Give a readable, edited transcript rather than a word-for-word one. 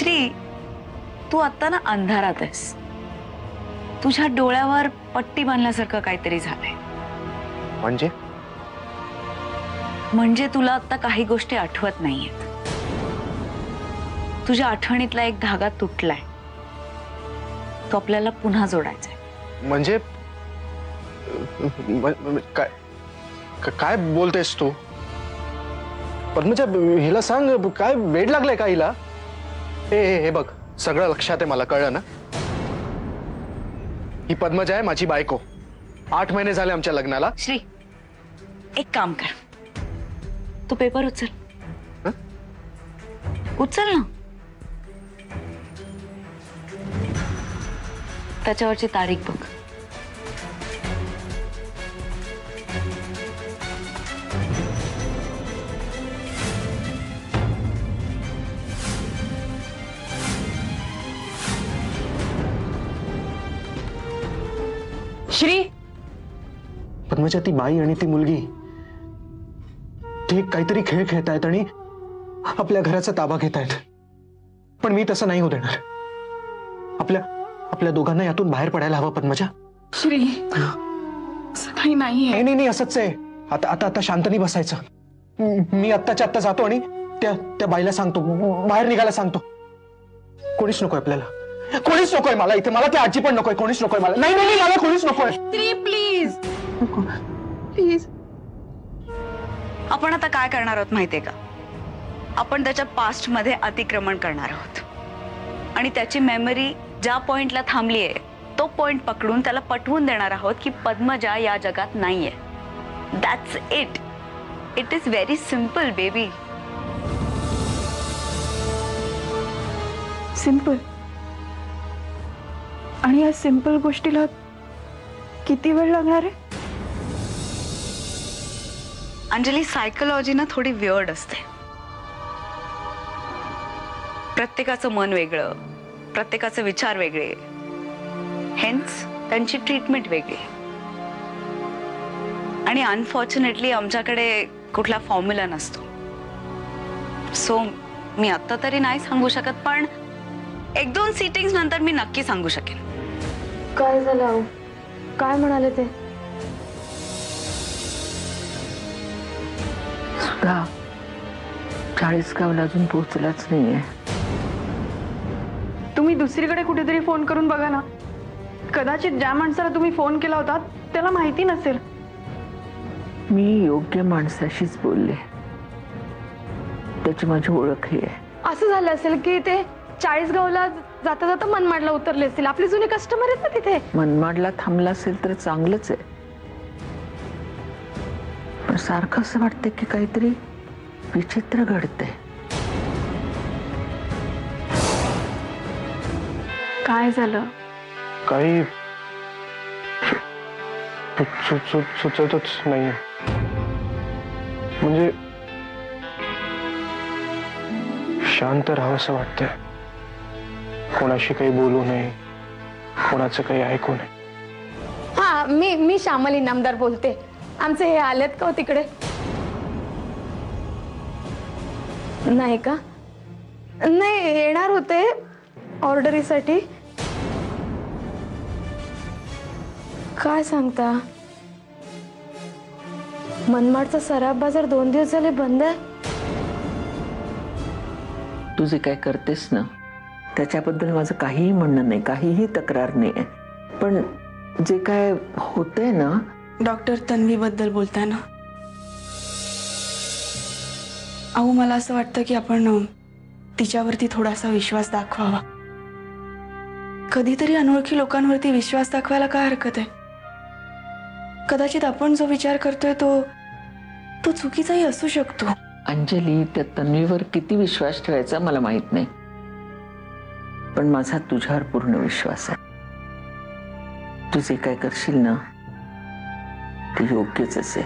श्री, तू आता ना अंधारात आहेस. तुझ्या डोळ्यावर पट्टी बांधल्यासारखं काहीतरी झालंय. म्हणजे तुला आता काही गोष्टी आठवत नाहीयेत. तुझ्या आठवणीतला एक धागा तुटलाय. तो आपल्याला पुन्हा जोडायचा आहे. म्हणजे काय बोलतेस तू? पद्मजा, हिला सांग, काय वेड लागलाय का हिला? हे बघ, सगळं लक्षात आहे, मला कळलं ना. ही पद्मजा आहे माझी बायको. 8 महिने झाले आमच्या लग्नाला. श्री, एक काम कर, तू पेपर उचल. उचल ना. त्याच्यावरची तारीख बघ. श्री, पद्मजा, ती बाई आणि ती मुलगी ते काहीतरी खेळ खेळतायत आणि आपल्या घराचा ताबा घेतायत. पण मी तसं नाही होऊ देणार. आपल्या दोघांना यातून बाहेर पडायला हवं. पद्मजा, श्री, असं काही नाहीये. नाही, असंच आहे. आता शांतनी बसायचं. मी आत्ताच्या आत्ता जातो आणि त्या बाईला सांगतो, बाहेर निघायला सांगतो. कोणीच नकोय आपल्याला. कोणीच नकोय मला इथे. मला ती आजी पण नकोय. कोणीच नकोय मला. नाही, मला कोणीच नकोय. Shri, please please. आपण आता काय करणार आहोत माहितीये का? आपण त्याच्या पास्ट मध्ये अतिक्रमण करणार आहोत आणि त्याची मेमरी ज्या पॉइंटला थांबलीये तो पॉइंट पकडून त्याला पटवून देणार आहोत की पद्मजा या जगात नाहीये. That's it. It is very simple baby. Simple. आणि या सिंपल गोष्टीला किती वेळ लागणार आहे? अंजली, सायकोलॉजी ना थोडी वियर्ड असते. प्रत्येकाचं मन वेगळं, प्रत्येकाचे विचार वेगळे, हेन्स त्यांची ट्रीटमेंट वेगळी. आणि अनफॉर्च्युनेटली आमच्याकडे कुठला फॉर्म्युला नसतो. सो मी आता तरी नाही सांगू शकत, पण 1-2 सीटिंग्स नंतर मी नक्की सांगू शकेन. काय झालं? काय म्हणाले ते? सुधा, 40 गावला अजून पोहोचलाच नाहीये. तुम्ही दुसरीकडे कुठेतरी फोन करून बघा ना. कदाचित ज्या माणसाला तुम्ही फोन केला होता त्याला माहिती नसेल. मी योग्य माणसाशीच बोलले. त्याची माझी ओळख आहे. असं झालं असेल की ते 40 गावला जाता जाता मनमाडला उतरले असतील. आपले जुने कस्टमर आहेत ना तिथे. मनमाडला थांबला असेल तर चांगलंच आहे, पण सारखं असं वाटतंय की काहीतरी विचित्र घडतंय. काय झालं? काही सुचतच नाहीये. म्हणजे शांत राहावंसं वाटतंय. कोणाशी काही बोलू नये, कोणाचं काही ऐकू नये. हा, मी श्यामल इनामदार बोलते. आमचे हे आलेत का तिकडे? नाही का? नाही, येणार होते ऑर्डरीसाठी. काय सांगता? मनमाडचा सराफ बाजार 2 दिवस झाले बंद आहे. तू जे काय करतेस ना त्याच्याबद्दल माझं काहीही म्हणणं नाही, काहीही तक्रार नाही, पण जे काय होतंय ना. डॉक्टर तन्वी बद्दल बोलताय ना? अहो, मला असं वाटतं की आपण तिच्यावरती थोडासा विश्वास दाखवावा. कधीतरी अनोळखी लोकांवरती विश्वास दाखवायला काय हरकत आहे? कदाचित आपण जो विचार करतोय तो चुकीचाही असू शकतो. अंजली, त्या तन्वीवर किती विश्वास ठेवायचा मला माहित नाही, पण माझा तुझ्यावर पूर्ण विश्वास आहे. तू जे काय करशील ना ते योग्यच असेल.